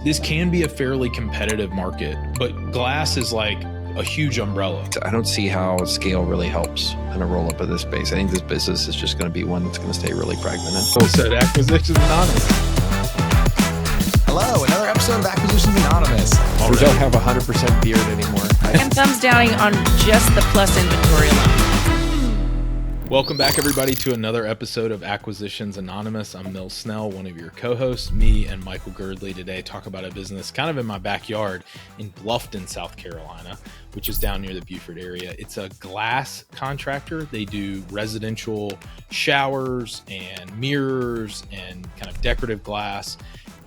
This can be a fairly competitive market, but glass is like a huge umbrella. I don't see how scale really helps in a roll-up of this space. I think this business is just going to be one that's going to stay really fragmented. So Acquisitions Anonymous. Hello, another episode of Acquisitions Anonymous. We don't have 100% beard anymore. And thumbs downing on just the plus inventory alone. Welcome back, everybody, to another episode of Acquisitions Anonymous. I'm Mill Snell, one of your co-hosts. Me and Michael Girdley today talk about a business kind of in my backyard in Bluffton, South Carolina, which is down near the Beaufort area. It's a glass contractor. They do residential showers and mirrors and kind of decorative glass.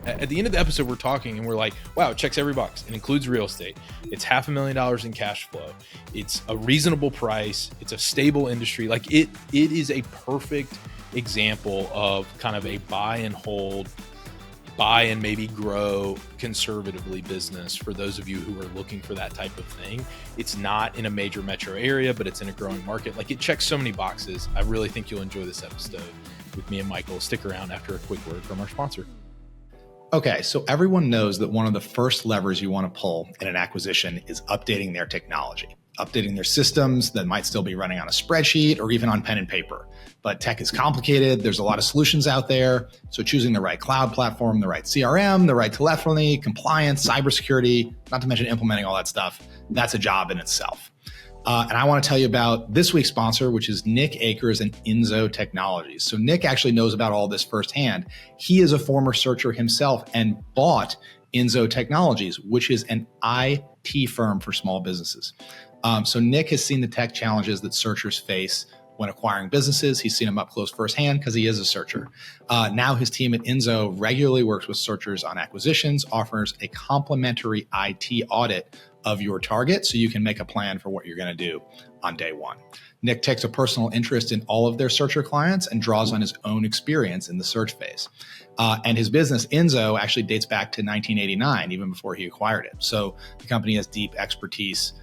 At the end of the episode, we're talking and we're like, wow, it checks every box. It includes real estate. It's $500,000 in cash flow. It's a reasonable price. It's a stable industry. Like it is a perfect example of kind of a buy and hold, buy and maybe grow conservatively business for those of you who are looking for that type of thing. It's not in a major metro area, but it's in a growing market. Like it checks so many boxes. I really think you'll enjoy this episode with me and Michael. Stick around after a quick word from our sponsor. Okay, so everyone knows that one of the first levers you want to pull in an acquisition is updating their technology, updating their systems that might still be running on a spreadsheet or even on pen and paper. But tech is complicated. There's a lot of solutions out there. So choosing the right cloud platform, the right CRM, the right telephony, compliance, cybersecurity, not to mention implementing all that stuff, that's a job in itself. And I want to tell you about this week's sponsor, which is Nick Akers and Inzo Technologies. So Nick actually knows about all this firsthand. He is a former searcher himself and bought Inzo Technologies, which is an IT firm for small businesses. So Nick has seen the tech challenges that searchers face when acquiring businesses. He's seen them up close firsthand because he is a searcher. Now his team at Inzo regularly works with searchers on acquisitions, offers a complimentary IT audit of your target so you can make a plan for what you're going to do on day one. Nick takes a personal interest in all of their searcher clients and draws on his own experience in the search phase. And his business, Inzo, actually dates back to 1989, even before he acquired it. So the company has deep expertise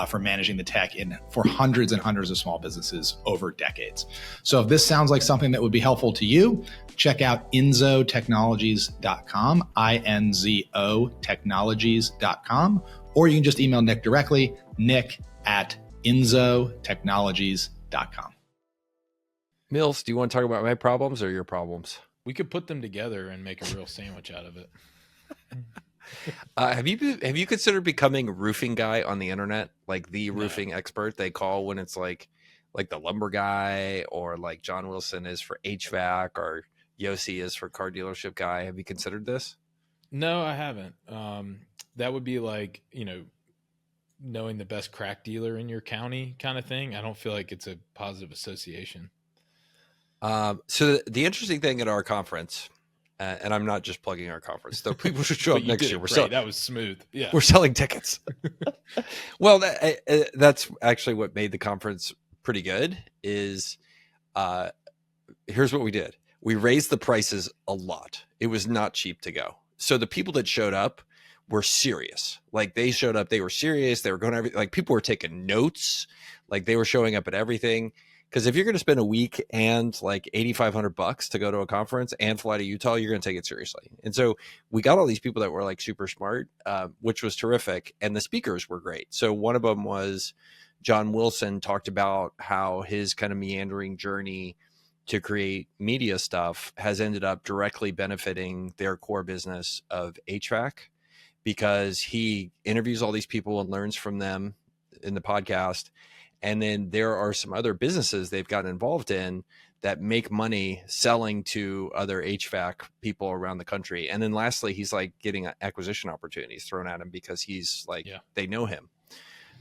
for managing the tech for hundreds and hundreds of small businesses over decades. So if this sounds like something that would be helpful to you, check out inzotechnologies.com, INZO technologies.com, or you can just email Nick directly, nick@inzotechnologies.com. Mills, do you want to talk about my problems or your problems? We could put them together and make a real sandwich out of it. Have you considered becoming roofing guy on the internet, like the roofing expert they call when it's like the lumber guy, or like John Wilson is for HVAC, or Yossi is for car dealership guy? Have you considered this? No, I haven't. That would be like, knowing the best crack dealer in your county kind of thing. I don't feel like it's a positive association. So the interesting thing at our conference, and I'm not just plugging our conference, though people should show up next year. That was smooth. Yeah, we're selling tickets. Well, that's actually what made the conference pretty good. Is here's what we did: we raised the prices a lot. It was not cheap to go. So the people that showed up were serious. Like they showed up, they were serious. They were going to everything. Like people were taking notes. Like they were showing up at everything. Because if you're going to spend a week and like $8,500 to go to a conference and fly to Utah, you're going to take it seriously. And so we got all these people that were like super smart, which was terrific. And the speakers were great. So one of them was John Wilson, talked about how his kind of meandering journey to create media stuff has ended up directly benefiting their core business of HVAC, because he interviews all these people and learns from them in the podcast. And then there are some other businesses they've gotten involved in that make money selling to other HVAC people around the country. And then lastly, he's like getting acquisition opportunities thrown at him because he's like, they know him.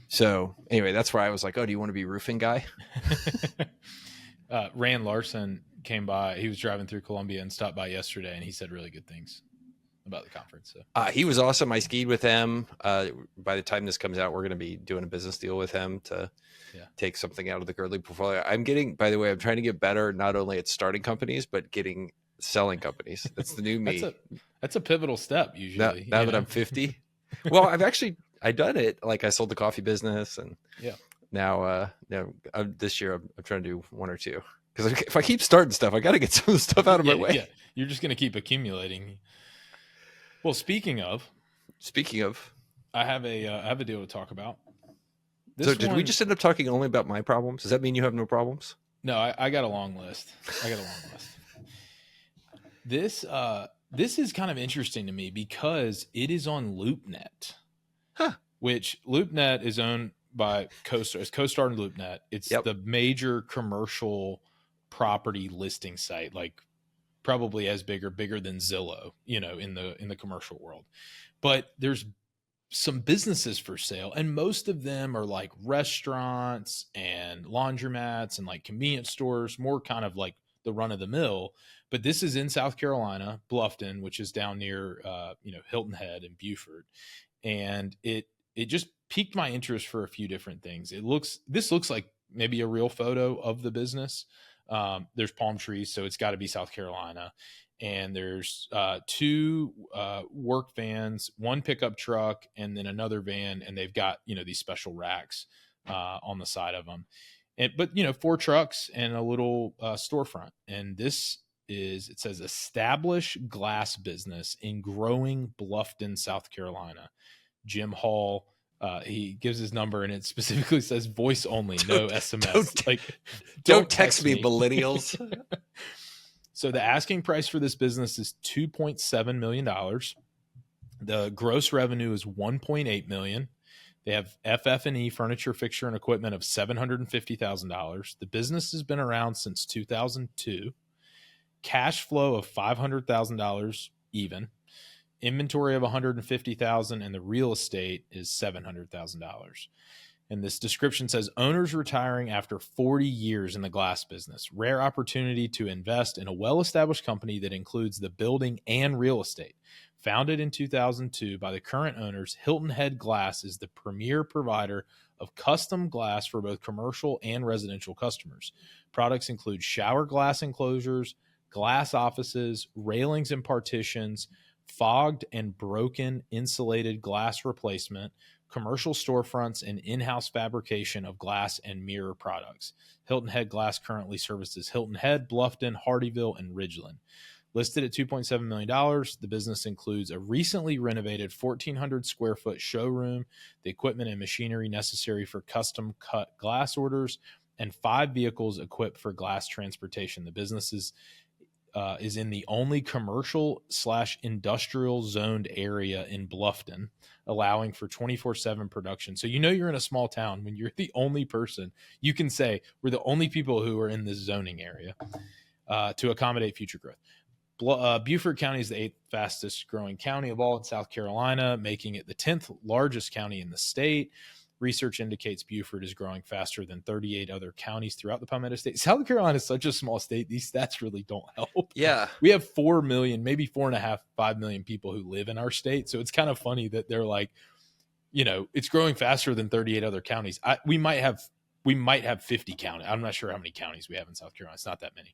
So anyway, that's why I was like, oh, do you want to be roofing guy? Rand Larson came by. He was driving through Columbia and stopped by yesterday, and he said really good things about the conference. So. He was awesome. I skied with him. By the time this comes out, we're going to be doing a business deal with him to take something out of the Girdley portfolio. I'm trying to get better, not only at starting companies, but selling companies. That's the new me. That's a pivotal step usually. Now that I'm 50. Well, I've done it. Like I sold the coffee business, and now this year I'm trying to do one or two. Because if I keep starting stuff, I got to get some of the stuff out of my way. Yeah, you're just going to keep accumulating. Well, speaking of, I have a deal to talk about. So did we just end up talking only about my problems? Does that mean you have no problems? No, I got a long list. This is kind of interesting to me because it is on LoopNet, which LoopNet is owned by CoStar. It's CoStar and LoopNet. It's the major commercial property listing site, like probably as big or bigger than Zillow, in the commercial world. But there's some businesses for sale, and most of them are like restaurants and laundromats and like convenience stores, more kind of like the run of the mill. But this is in South Carolina, Bluffton, which is down near Hilton Head and Beaufort, and it just piqued my interest for a few different things. This looks like maybe a real photo of the business. There's palm trees, so it's got to be South Carolina. And there's 2 work vans, 1 pickup truck, and then another van. And they've got, these special racks on the side of them. But 4 trucks and a little storefront. And it says establish glass business in growing Bluffton, South Carolina. Jim Hall. He gives his number, and it specifically says voice only, no SMS. Don't text me, millennials. So the asking price for this business is $2.7 million. The gross revenue is $1.8 million. They have FF&E, furniture, fixture, and equipment of $750,000. The business has been around since 2002. Cash flow of $500,000 even. Inventory of $150,000, and the real estate is $700,000. And this description says owners retiring after 40 years in the glass business. Rare opportunity to invest in a well-established company that includes the building and real estate. Founded in 2002 by the current owners, Hilton Head Glass is the premier provider of custom glass for both commercial and residential customers. Products include shower glass enclosures, glass offices, railings and partitions, fogged and broken insulated glass replacement, commercial storefronts, and in-house fabrication of glass and mirror products. Hilton Head Glass currently services Hilton Head, Bluffton, Hardyville, and Ridgeland. Listed at $2.7 million, the business includes a recently renovated 1,400 square foot showroom, the equipment and machinery necessary for custom cut glass orders, and 5 vehicles equipped for glass transportation. The business is in the only commercial/industrial zoned area in Bluffton, allowing for 24/7 production. So you're in a small town when you're the only person. You can say, we're the only people who are in this zoning area to accommodate future growth. Beaufort County is the 8th fastest growing county of all in South Carolina, making it the 10th largest county in the state. Research indicates Beaufort is growing faster than 38 other counties throughout the Palmetto State. South Carolina is such a small state. These stats really don't help. Yeah. We have 4 million, maybe 4.5, 5 million people who live in our state. So it's kind of funny that they're like, it's growing faster than 38 other counties. We might have 50 counties. I'm not sure how many counties we have in South Carolina. It's not that many.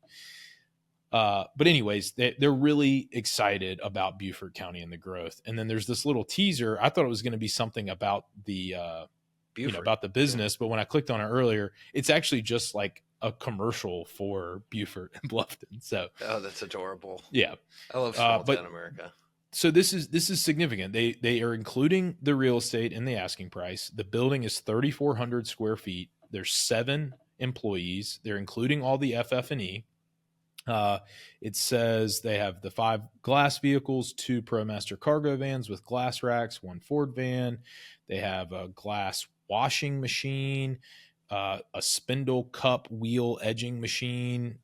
But anyways, they're really excited about Beaufort County and the growth. And then there's this little teaser. I thought it was going to be something about the about the business, but when I clicked on it earlier, it's actually just like a commercial for Beaufort and Bluffton. So that's adorable. Yeah, I love small town America. So this is significant. They are including the real estate in the asking price. The building is 3,400 square feet. There's 7 employees. They're including all the FF&E. It says they have the 5 glass vehicles, 2 ProMaster cargo vans with glass racks, 1 Ford van. They have a glass washing machine, a spindle cup wheel edging machine.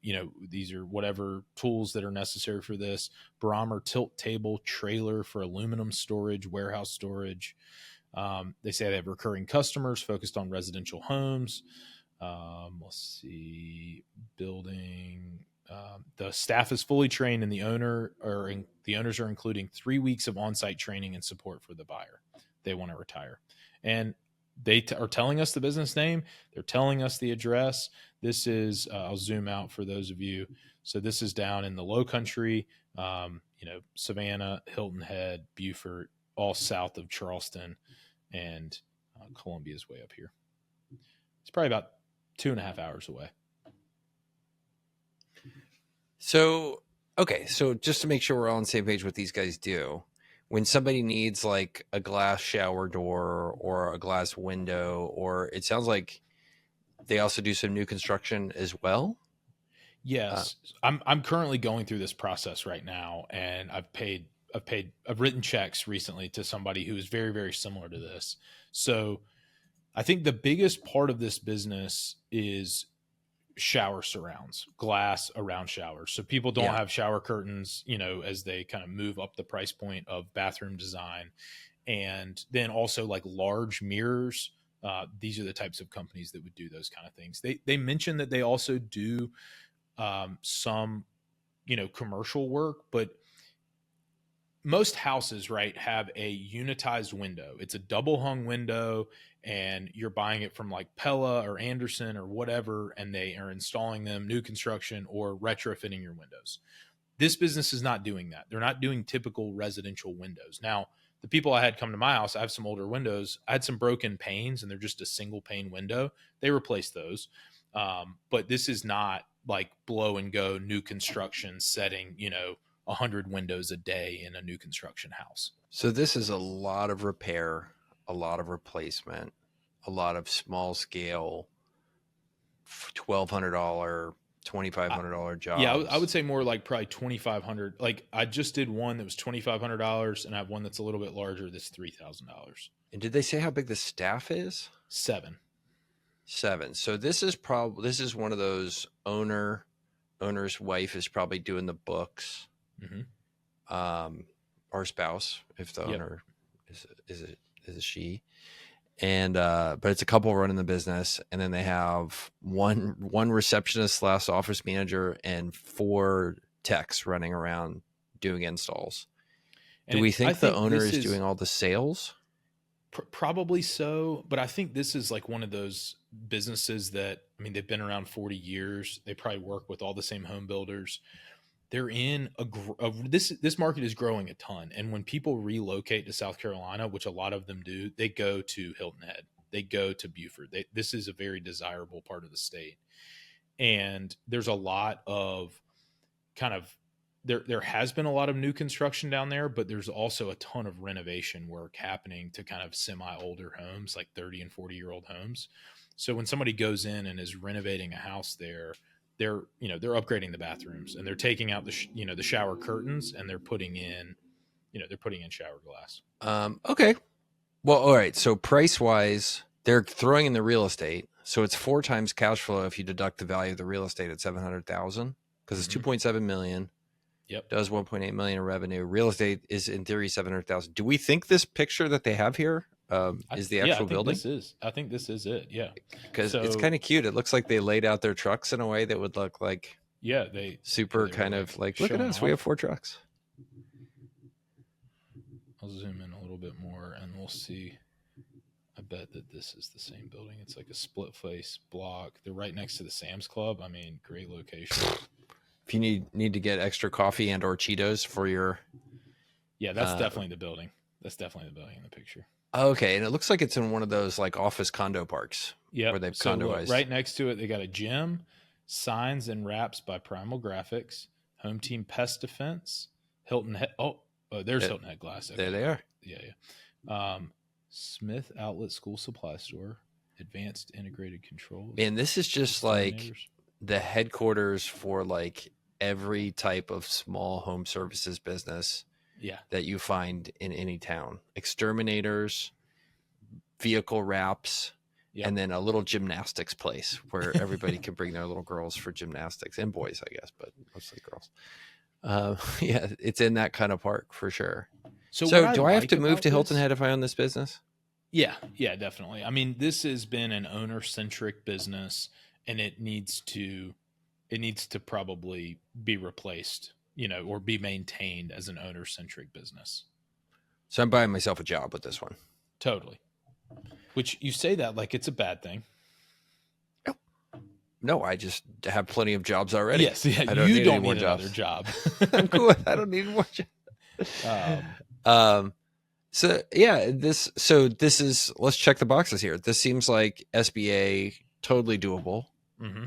These are whatever tools that are necessary for this. Barometer tilt table trailer for aluminum storage, warehouse storage. They say they have recurring customers focused on residential homes. Let's see, building. The staff is fully trained, and the owners are including 3 weeks of on-site training and support for the buyer. They want to retire, and they are telling us the business name. They're telling us the address. This is I'll zoom out for those of you. So this is down in the Low Country, Savannah, Hilton Head, Beaufort, all south of Charleston, and Columbia's way up here. It's probably about 2.5 hours away. So, okay. So just to make sure we're all on the same page what these guys do, when somebody needs like a glass shower door or a glass window, or it sounds like they also do some new construction as well. Yes, I'm currently going through this process right now, and I've written checks recently to somebody who is very, very similar to this. So I think the biggest part of this business is shower surrounds, glass around showers. So people don't have shower curtains, as they kind of move up the price point of bathroom design. And then also like large mirrors. These are the types of companies that would do those kind of things. They mentioned that they also do some, commercial work, but most houses, right, have a unitized window. It's a double hung window, and you're buying it from like Pella or Anderson or whatever, and they are installing them, new construction or retrofitting your windows. This business is not doing that. They're not doing typical residential windows. Now, the people I had come to my house, I have some older windows. I had some broken panes, and they're just a single pane window. They replaced those. But this is not like blow and go new construction setting, 100 windows a day in a new construction house. So this is a lot of repair, a lot of replacement, a lot of small scale, $1,200, $2,500 jobs. Yeah, I would say more like probably 2,500. Like I just did one that was $2,500, and I have one that's a little bit larger that's $3,000. And did they say how big the staff is? 7. So this is one of those owner's wife is probably doing the books. Mm-hmm. Or spouse, if the owner is a she, and but it's a couple running the business, and then they have one receptionist / office manager and 4 techs running around doing installs. Do we think the owner is doing all the sales? Probably so, but I think this is like one of those businesses that, they've been around 40 years. They probably work with all the same home builders. They're in this market is growing a ton. And when people relocate to South Carolina, which a lot of them do, they go to Hilton Head, they go to Beaufort. This is a very desirable part of the state. And there's a lot of there has been a lot of new construction down there, but there's also a ton of renovation work happening to kind of semi-older homes, like 30 and 40-year-old homes. So when somebody goes in and is renovating a house there, they're upgrading the bathrooms, and they're taking out the shower curtains, and they're putting in shower glass. Okay. Well, all right. So price wise, they're throwing in the real estate. So it's 4 times cash flow if you deduct the value of the real estate at 700,000, because it's 2.7 million. Yep. Does 1.8 million in revenue. Real estate is in theory 700,000. Do we think this picture that they have here is the actual building? I think this is it. Yeah. Because it's kind of cute. It looks like they laid out their trucks in a way that would look like they kind of like, look at us. We have 4 trucks. I'll zoom in a little bit more and we'll see. I bet that this is the same building. It's like a split face block. They're right next to the Sam's Club. Great location. If you need to get extra coffee and or Cheetos for your... Yeah, that's definitely the building. That's definitely the building in the picture. Okay, and it looks like it's in one of those like office condo parks. Yeah, where they've condoized. Look, right next to it, they got a gym, signs and wraps by Primal Graphics, Home Team Pest Defense, Hilton Head. Oh, there's Hilton Head Glass. Okay. There they are. Yeah. Smith Outlet School Supply Store, Advanced Integrated Controls. And this is just like the headquarters for like every type of small home services business that you find in any town. Exterminators, vehicle wraps, and then a little gymnastics place where everybody can bring their little girls for gymnastics, and boys, I guess, but mostly girls. It's in that kind of park for sure. So do I have to move to Hilton Head if I own this business? Yeah, definitely. This has been an owner-centric business, and it needs to probably be replaced, or be maintained as an owner-centric business. So I'm buying myself a job with this one. Totally. Which you say that like it's a bad thing. No, I just have plenty of jobs already. Yes, I don't need another job. I'm cool. I don't need more jobs. This is, let's check the boxes here. This seems like SBA, totally doable. Mm-hmm.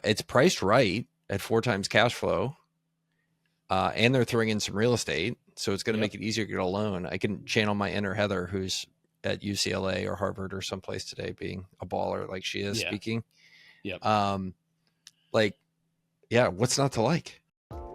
It's priced right at 4 times cash flow. And they're throwing in some real estate. So it's going to make it easier to get a loan. I can channel my inner Heather, who's at UCLA or Harvard or someplace today, being a baller like she is speaking. Yep. What's not to like?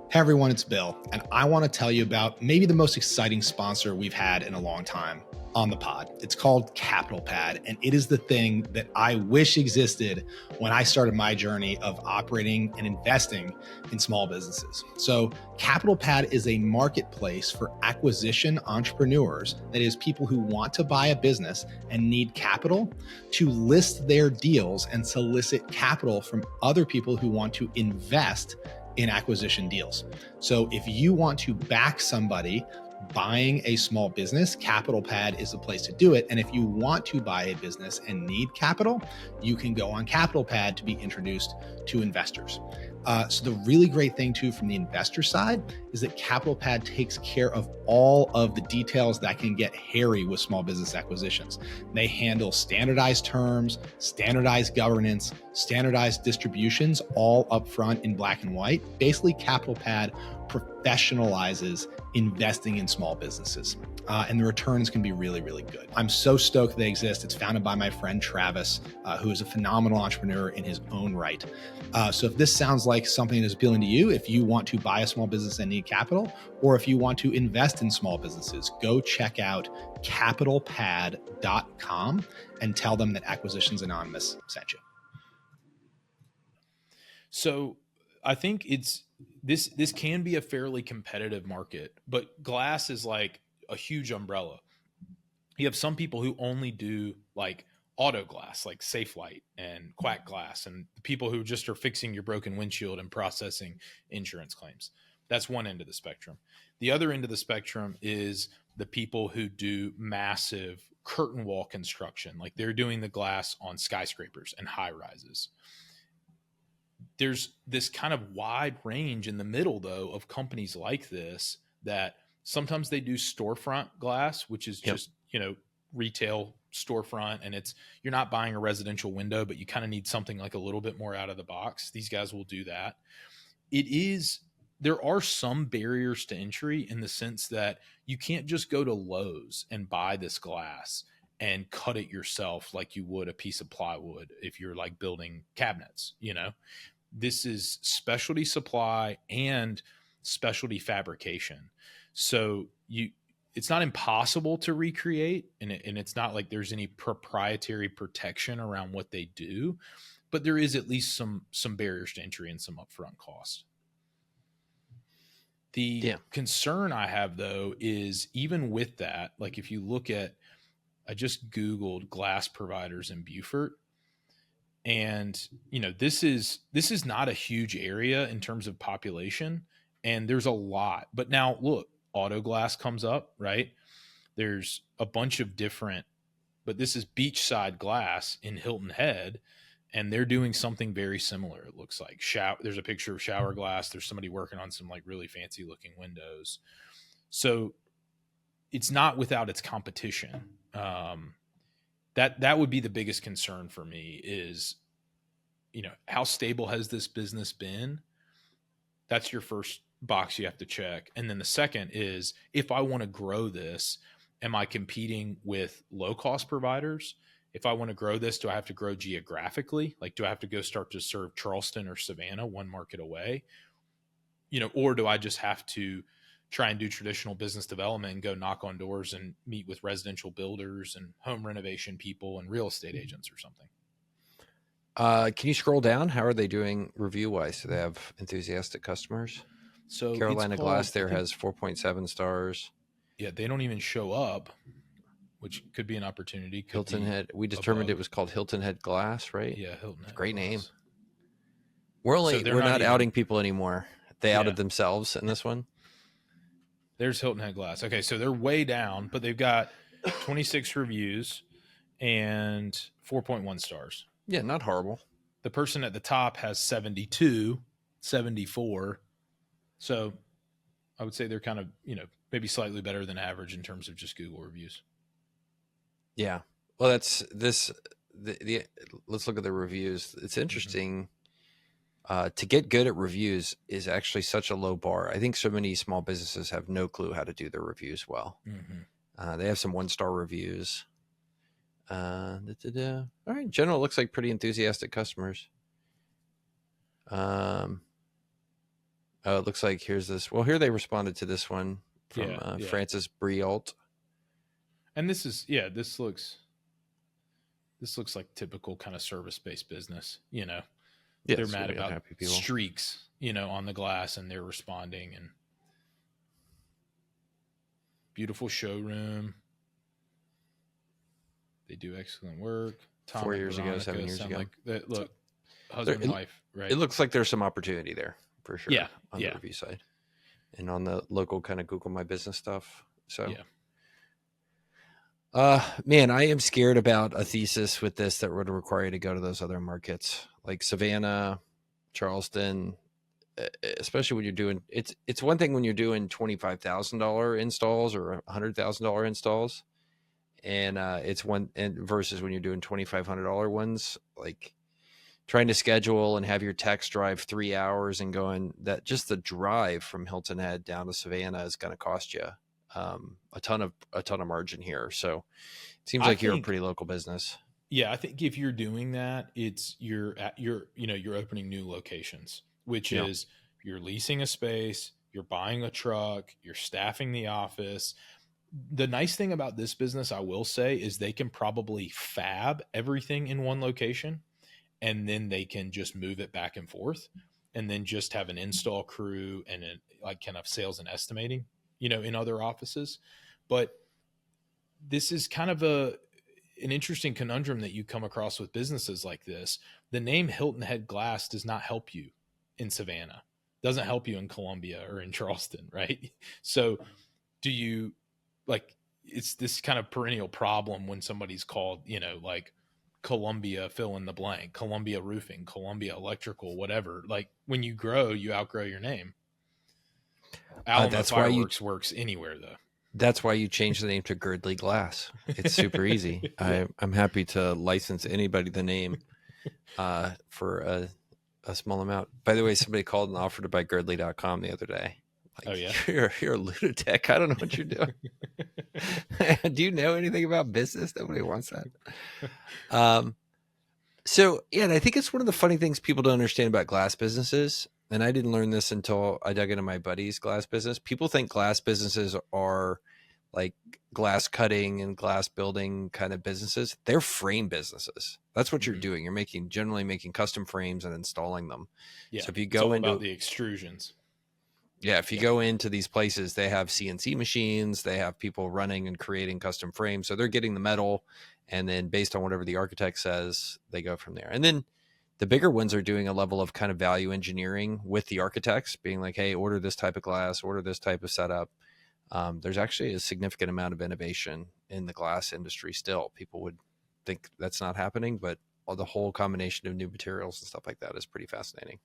Hey everyone, it's Bill, and I want to tell you about maybe the most exciting sponsor we've had in a long time on the pod. It's called Capital Pad, and it is the thing that I wish existed when I started my journey of operating and investing in small businesses. So Capital Pad is a marketplace for acquisition entrepreneurs, that is, people who want to buy a business and need capital to list their deals and solicit capital from other people who want to invest in acquisition deals. So if you want to back somebody buying a small business, Capital Pad is the place to do it. And if you want to buy a business and need capital, you can go on Capital Pad to be introduced to investors. So the really great thing too from the investor side is that Capital Pad takes care of all of the details that can get hairy with small business acquisitions. They handle standardized terms, standardized governance, standardized distributions, all upfront in black and white. Basically, Capital Pad professionalizes investing in small businesses. And the returns can be really, really good. I'm so stoked they exist. It's founded by my friend Travis, who is a phenomenal entrepreneur in his own right. So if this sounds like something that is appealing to you, if you want to buy a small business and need capital, or if you want to invest in small businesses, go check out capitalpad.com and tell them that Acquisitions Anonymous sent you. So I think this can be a fairly competitive market, but glass is like a huge umbrella. You have some people who only do like auto glass, like Safe Light and Quack Glass, and the people who just are fixing your broken windshield and processing insurance claims. That's one end of the spectrum. The other end of the spectrum is the people who do massive curtain wall construction, like they're doing the glass on skyscrapers and high rises. There's this kind of wide range in the middle, though, of companies like this that sometimes they do storefront glass, which is just, retail storefront. And you're not buying a residential window, but you kind of need something like a little bit more out of the box. These guys will do that. There are some barriers to entry in the sense that you can't just go to Lowe's and buy this glass and cut it yourself like you would a piece of plywood if you're like building cabinets. This is specialty supply and specialty fabrication. So it's not impossible to recreate, and it's not like there's any proprietary protection around what they do, but there is at least some barriers to entry and some upfront costs. The concern I have, though, is even with that, like if you look at, I just Googled glass providers in Beaufort, and this is not a huge area in terms of population, and there's a lot. But now look, auto glass comes up, right? There's a bunch of different, but this is beachside glass in Hilton Head, and they're doing something very similar. It looks like there's a picture of shower glass. There's somebody working on some like really fancy looking windows. So it's not without its competition. That would be the biggest concern for me is, how stable has this business been? That's your first box you have to check. And then the second is, if I want to grow this, am I competing with low cost providers? If I want to grow this, do I have to grow geographically? Like, do I have to go start to serve Charleston or Savannah, one market away? Or do I just have to try and do traditional business development and go knock on doors and meet with residential builders and home renovation people and real estate agents or something? Can you scroll down? How are they doing review wise? Do they have enthusiastic customers? So Carolina Glass there has 4.7 stars. Yeah, they don't even show up, which could be an opportunity. Hilton Head. We determined it was called Hilton Head Glass, right? Yeah, Hilton Head. Great Glass. name. We're not outing people anymore. They outed themselves in this one. There's Hilton Head Glass. Okay, so they're way down, but they've got 26 reviews and 4.1 stars. Yeah, not horrible. The person at the top has 72, 74. So I would say they're kind of, maybe slightly better than average in terms of just Google reviews. Yeah. Well, that's this. Let's look at the reviews. It's interesting. To get good at reviews is actually such a low bar. I think so many small businesses have no clue how to do their reviews well. They have some 1-star reviews. All right. General looks like pretty enthusiastic customers. Oh, it looks like here's this. Well, here they responded to this one from Francis Brialt. And this looks like typical kind of service-based business, They're mad about streaks, on the glass, and they're responding. And beautiful showroom. They do excellent work. 4 years ago, 7 years ago. Look, husband and wife, right? It looks like there's some opportunity there for sure. Yeah, on the review side, and on the local kind of Google My Business stuff. So, man, I am scared about a thesis with this that would require you to go to those other markets like Savannah, Charleston, especially when you're doing it's one thing when you're doing $25,000 installs or $100,000 installs. And it's versus when you're doing $2,500 ones, like trying to schedule and have your techs drive 3 hours and going that just the drive from Hilton Head down to Savannah is going to cost you a ton of margin here. So it seems like you're a pretty local business. Yeah, I think if you're doing that, you're opening new locations, which is you're leasing a space, you're buying a truck, you're staffing the office. The nice thing about this business, I will say, is they can probably fab everything in one location, and then they can just move it back and forth, and then just have an install crew and kind of sales and estimating, in other offices. But this is kind of an interesting conundrum that you come across with businesses like this. The name Hilton Head Glass does not help you in Savannah, doesn't help you in Columbia or in Charleston, right? So do you... it's this kind of perennial problem when somebody's called, like Columbia fill in the blank, Columbia Roofing, Columbia Electrical, whatever. Like when you grow, you outgrow your name. Alamo Fireworks works anywhere though. That's why you change the name to Girdley Glass. It's super easy. I'm happy to license anybody the name for a small amount. By the way, somebody called and offered to buy Girdley.com the other day. Oh yeah, you're a lunatic. I don't know what you're doing. Do you know anything about business? Nobody wants that. So yeah, and I think it's one of the funny things people don't understand about glass businesses. And I didn't learn this until I dug into my buddy's glass business. People think glass businesses are like glass cutting and glass building kind of businesses. They're frame businesses. That's what you're doing. You're generally making custom frames and installing them. Yeah. So if you go into the extrusions. Yeah, if you go into these places, they have CNC machines, they have people running and creating custom frames. So they're getting the metal, and then based on whatever the architect says, they go from there. And then the bigger ones are doing a level of kind of value engineering with the architects, being like, hey, order this type of glass, order this type of setup. There's actually a significant amount of innovation in the glass industry still. People would think that's not happening, but the whole combination of new materials and stuff like that is pretty fascinating.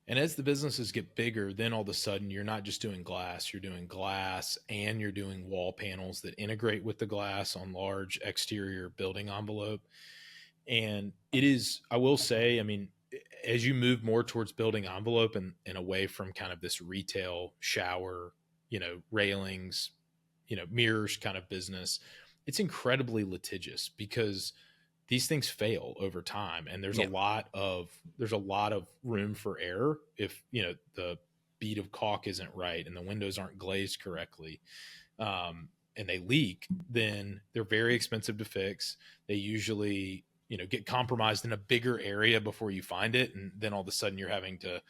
And as the businesses get bigger, then all of a sudden you're not just doing glass, you're doing glass and you're doing wall panels that integrate with the glass on large exterior building envelope. And it is, I will say, I mean, as you move more towards building envelope and away from kind of this retail shower, railings, mirrors kind of business, it's incredibly litigious because these things fail over time, and there's a lot of room for error if the bead of caulk isn't right and the windows aren't glazed correctly, and they leak. Then they're very expensive to fix. They usually get compromised in a bigger area before you find it, and then all of a sudden you're having to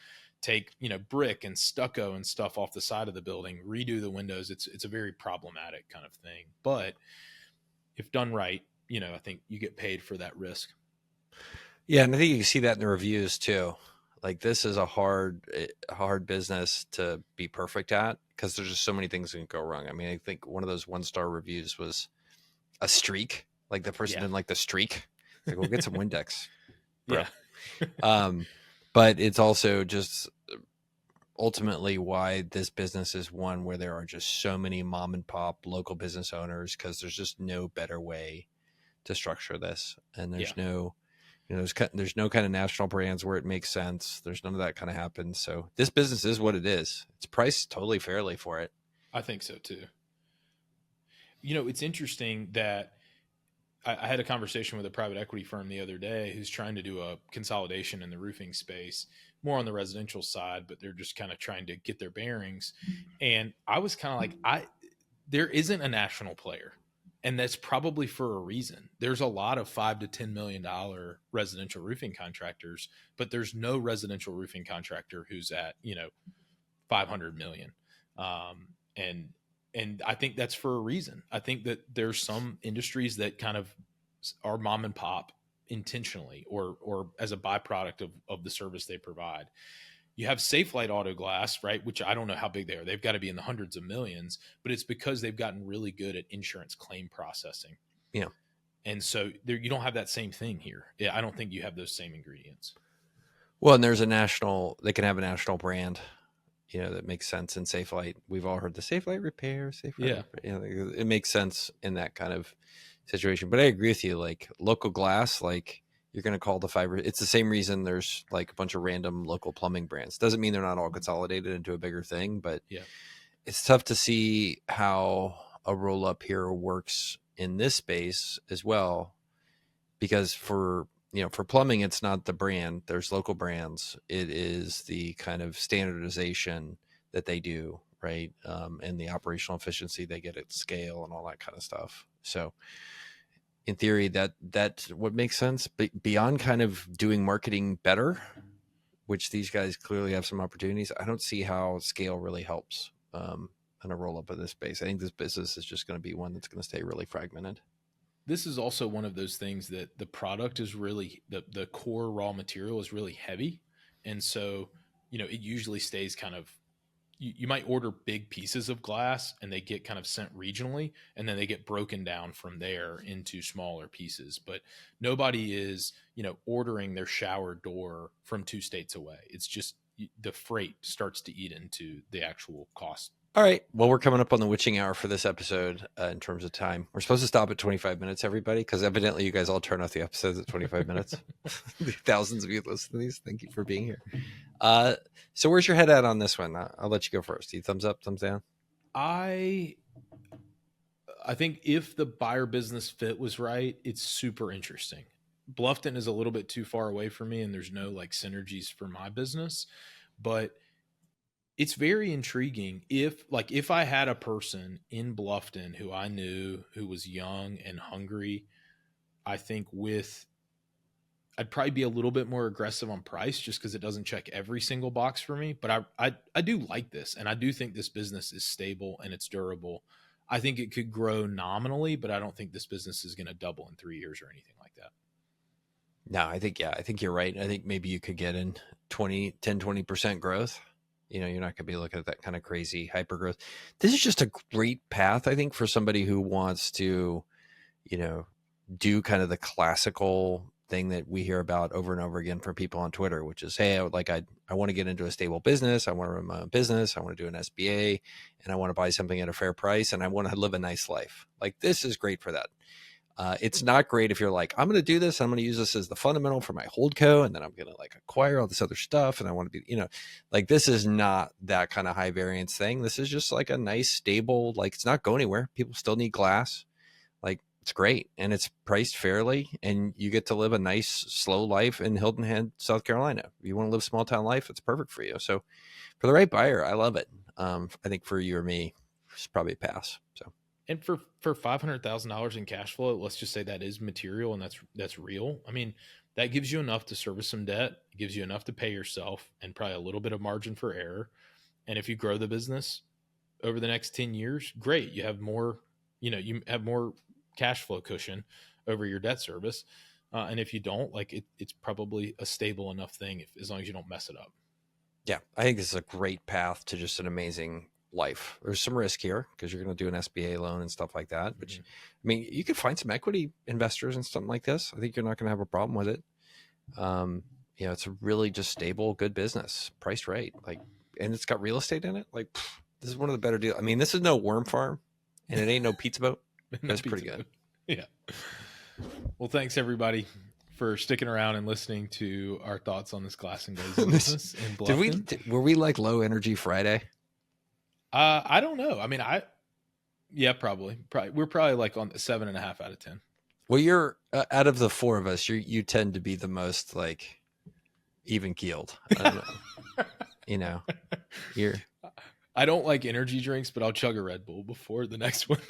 take brick and stucco and stuff off the side of the building, redo the windows. It's a very problematic kind of thing, but if done right, I think you get paid for that risk. Yeah. And I think you can see that in the reviews too. Like this is a hard business to be perfect at because there's just so many things that can go wrong. I mean, I think one of those 1-star reviews was a streak. Like the person didn't like the streak. Like, we'll get some Windex, bro. Yeah. But it's also just ultimately why this business is one where there are just so many mom and pop local business owners because there's just no better way to structure this, and there's no You know, there's no kind of national brands where it makes sense. There's none of that kind of happens. So this business is what it is. It's priced totally fairly for it. I think so too. You know, it's interesting that I had a conversation with a private equity firm the other day who's trying to do a consolidation in the roofing space, more on the residential side, but they're just kind of trying to get their bearings. And I was kind of like, there isn't a national player, and that's probably for a reason. There's a lot of $5 to $10 million residential roofing contractors, but there's no residential roofing contractor who's at 500 million. And I think that's for a reason. I think that there's some industries that kind of are mom and pop intentionally or as a byproduct of the service they provide. You have Safelite Auto Glass, right? Which I don't know how big they are. They've got to be in the hundreds of millions, but it's because they've gotten really good at insurance claim processing. Yeah. And so you don't have that same thing here. Yeah, I don't think you have those same ingredients. Well, and they can have a national brand, that makes sense in Safelite. We've all heard the Safelite repair, Safelite. Yeah. It makes sense in that kind of situation. But I agree with you. Like local glass, like you're going to call the fiber. It's the same reason there's like a bunch of random local plumbing brands. Doesn't mean they're not all consolidated into a bigger thing, but it's tough to see how a roll up here works in this space as well. Because for plumbing, it's not the brand. There's local brands. It is the kind of standardization that they do, right? And the operational efficiency they get at scale and all that kind of stuff. So in theory, that's what makes sense. But beyond kind of doing marketing better, which these guys clearly have some opportunities, I don't see how scale really helps in a roll-up of this space. I think this business is just going to be one that's going to stay really fragmented. This is also one of those things that the product is really, the core raw material is really heavy. And so, it usually stays kind of, you might order big pieces of glass and they get kind of sent regionally, and then they get broken down from there into smaller pieces. But nobody is, ordering their shower door from 2 states away. It's just the freight starts to eat into the actual cost. All right. Well, we're coming up on the witching hour for this episode in terms of time. We're supposed to stop at 25 minutes, everybody, because evidently you guys all turn off the episodes at 25 minutes. Thousands of you listen to these. Thank you for being here. So where's your head at on this one? I'll let you go first. You thumbs up, thumbs down? I think if the buyer business fit was right, it's super interesting. Bluffton is a little bit too far away from me, and there's no like synergies for my business, but it's very intriguing. If I had a person in Bluffton who I knew who was young and hungry, I think I'd probably be a little bit more aggressive on price just because it doesn't check every single box for me. But I do like this, and I do think this business is stable and it's durable. I think it could grow nominally, but I don't think this business is going to double in 3 years or anything like that. No, I think you're right. I think maybe you could get in 20% growth. You're not going to be looking at that kind of crazy hyper growth. This is just a great path, I think, for somebody who wants to, do kind of the classical thing that we hear about over and over again from people on Twitter, which is, hey, I want to get into a stable business. I want to run my own business. I want to do an SBA, and I want to buy something at a fair price, and I want to live a nice life. Like, this is great for that. It's not great if you're like, I'm going to do this. I'm going to use this as the fundamental for my holdco. And then I'm going to like acquire all this other stuff. And I want to be, like, this is not that kind of high variance thing. This is just like a nice, stable, like, it's not going anywhere. People still need glass. Like, it's great. And it's priced fairly. And you get to live a nice, slow life in Hilton Head, South Carolina. If you want to live small town life, it's perfect for you. So for the right buyer, I love it. I think for you or me, it's probably a pass. So. And for $500,000 in cash flow, let's just say that is material and that's real. I mean, that gives you enough to service some debt. It gives you enough to pay yourself and probably a little bit of margin for error. And if you grow the business over the next 10 years, great. You have more, you have more cash flow cushion over your debt service. And if you don't, like it's probably a stable enough thing as long as you don't mess it up. Yeah, I think this is a great path to just an amazing life. There's some risk here because you're going to do an SBA loan and stuff like that. Which, I mean, you could find some equity investors and something like this. I think you're not going to have a problem with it. It's a really just stable, good business, priced right. Like, and it's got real estate in it. Like, this is one of the better deals. I mean, this is no worm farm, and it ain't no pizza boat. That's pretty good. Yeah. Well, thanks everybody for sticking around and listening to our thoughts on this glass and glazing business in Bluffton. Were we like low energy Friday? I don't know. I mean, probably. We're probably like on 7.5 out of 10. Well, you're out of the four of us, you tend to be the most like even keeled. I don't know. You know, I don't like energy drinks, but I'll chug a Red Bull before the next one.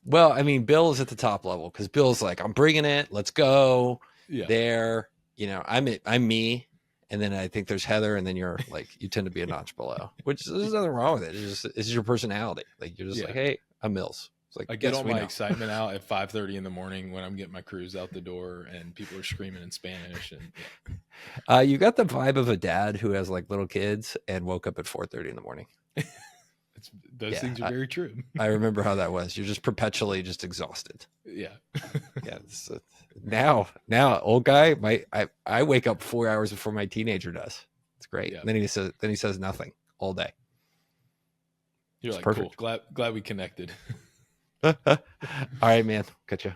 Well, I mean, Bill is at the top level because Bill's like, I'm bringing it. Let's go there. You know, I'm me. And then I think there's Heather. And then you're like, you tend to be a notch below, which there's nothing wrong with it. It's your personality. Like, you're just like, hey, I'm Mills. It's like, I get all my excitement out at 5:30 in the morning when I'm getting my crews out the door and people are screaming in Spanish. And you got the vibe of a dad who has like little kids and woke up at 4:30 in the morning. Those things are very true. I remember how that was. You're just perpetually just exhausted. Yeah. Yeah. Now, old guy, I wake up 4 hours before my teenager does. It's great. Yeah. And then he says nothing all day. You're it's like, perfect. Cool. Glad we connected. All right, man. Catch you.